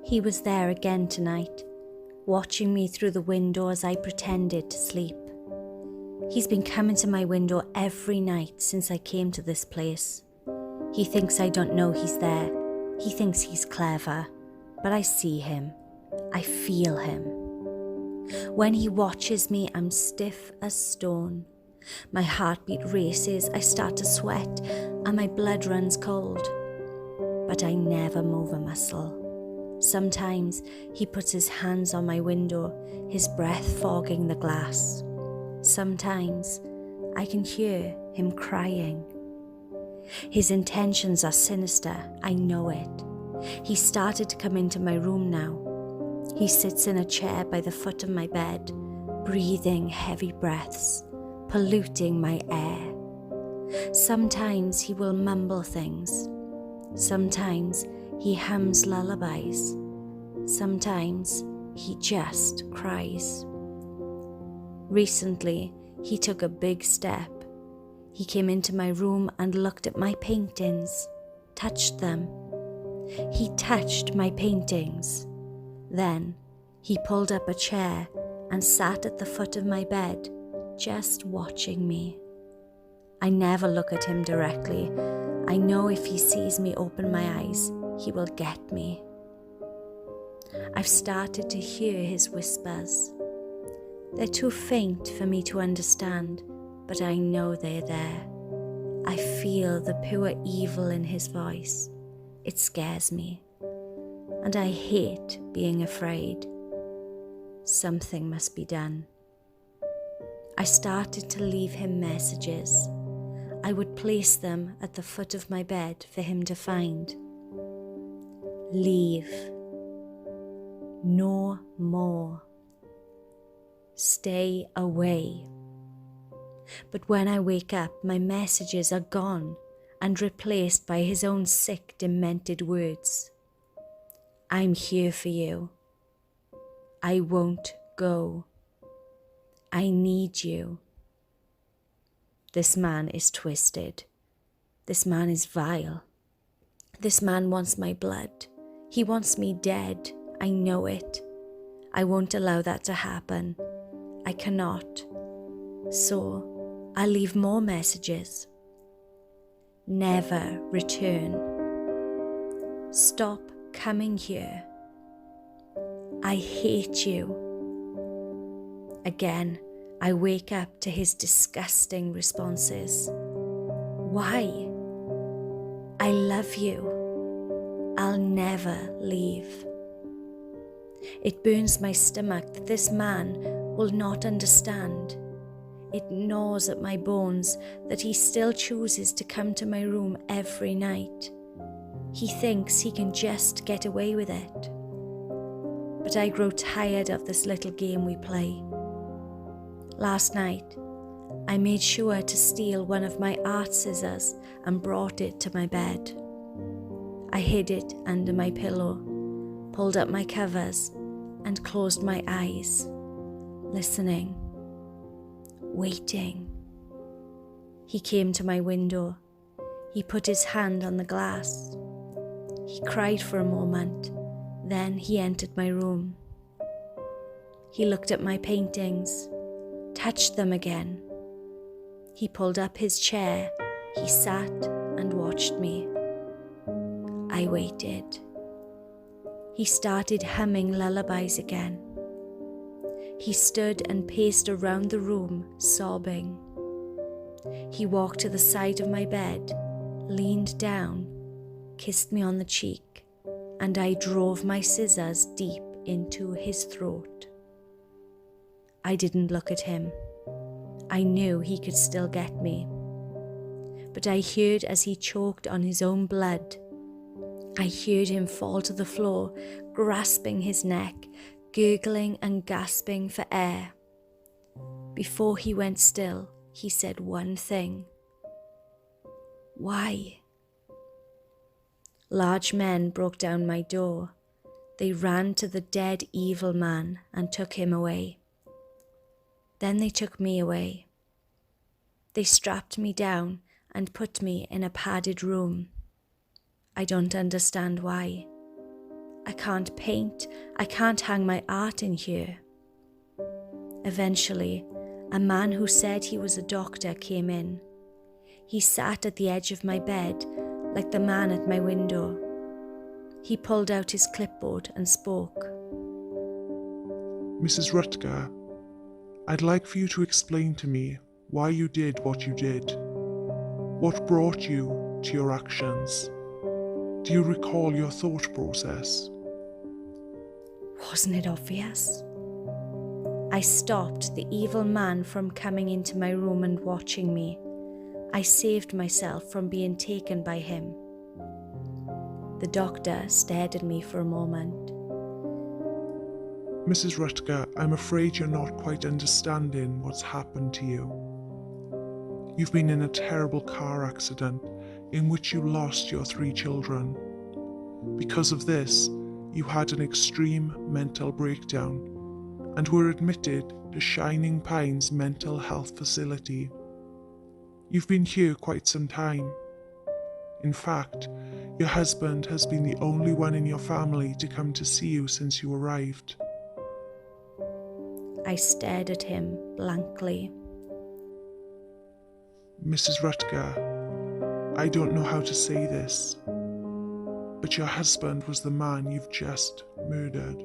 He was there again tonight, watching me through the window as I pretended to sleep. He's been coming to my window every night since I came to this place. He thinks I don't know he's there. He thinks he's clever, but I see him. I feel him. When he watches me, I'm stiff as stone. My heartbeat races, I start to sweat, and my blood runs cold. But I never move a muscle. Sometimes he puts his hands on my window, his breath fogging the glass. Sometimes I can hear him crying. His intentions are sinister, I know it. He started to come into my room now. He sits in a chair by the foot of my bed, breathing heavy breaths, polluting my air. Sometimes he will mumble things. Sometimes he hums lullabies. Sometimes he just cries. Recently, he took a big step. He came into my room and looked at my paintings, touched them. He touched my paintings. Then he pulled up a chair and sat at the foot of my bed, just watching me. I never look at him directly. I know if he sees me open my eyes, he will get me. I've started to hear his whispers. They're too faint for me to understand, but I know they're there. I feel the pure evil in his voice. It scares me, and I hate being afraid. Something must be done. I started to leave him messages. I would place them at the foot of my bed for him to find. Leave. No more. Stay away. But when I wake up, my messages are gone and replaced by his own sick, demented words. I'm here for you. I won't go. I need you. This man is twisted. This man is vile. This man wants my blood. He wants me dead. I know it. I won't allow that to happen. I cannot. So I'll leave more messages. Never return. Stop coming here. I hate you. Again, I wake up to his disgusting responses. Why? I love you. I'll never leave. It burns my stomach that this man will not understand. It gnaws at my bones that he still chooses to come to my room every night. He thinks he can just get away with it. But I grow tired of this little game we play. Last night, I made sure to steal one of my art scissors and brought it to my bed. I hid it under my pillow, pulled up my covers, and closed my eyes, listening, waiting. He came to my window. He put his hand on the glass. He cried for a moment. Then he entered my room. He looked at my paintings, touched them again. He pulled up his chair. He sat and watched me. I waited. He started humming lullabies again. He stood and paced around the room, sobbing. He walked to the side of my bed, leaned down, kissed me on the cheek, and I drove my scissors deep into his throat. I didn't look at him. I knew he could still get me. But I heard as he choked on his own blood. I heard him fall to the floor, grasping his neck, gurgling and gasping for air. Before he went still, he said one thing. Why? Large men broke down my door. They ran to the dead evil man and took him away. Then they took me away. They strapped me down and put me in a padded room. I don't understand why. I can't paint. I can't hang my art in here. Eventually, a man who said he was a doctor came in. He sat at the edge of my bed, like the man at my window. He pulled out his clipboard and spoke. Mrs. Rutger, I'd like for you to explain to me why you did what you did. What brought you to your actions? Do you recall your thought process? Wasn't it obvious? I stopped the evil man from coming into my room and watching me. I saved myself from being taken by him. The doctor stared at me for a moment. Mrs. Rutger, I'm afraid you're not quite understanding what's happened to you. You've been in a terrible car accident in which you lost your 3 children. Because of this, you had an extreme mental breakdown and were admitted to Shining Pines Mental Health Facility. You've been here quite some time. In fact, your husband has been the only one in your family to come to see you since you arrived. I stared at him blankly. Mrs. Rutger, I don't know how to say this, but your husband was the man you've just murdered.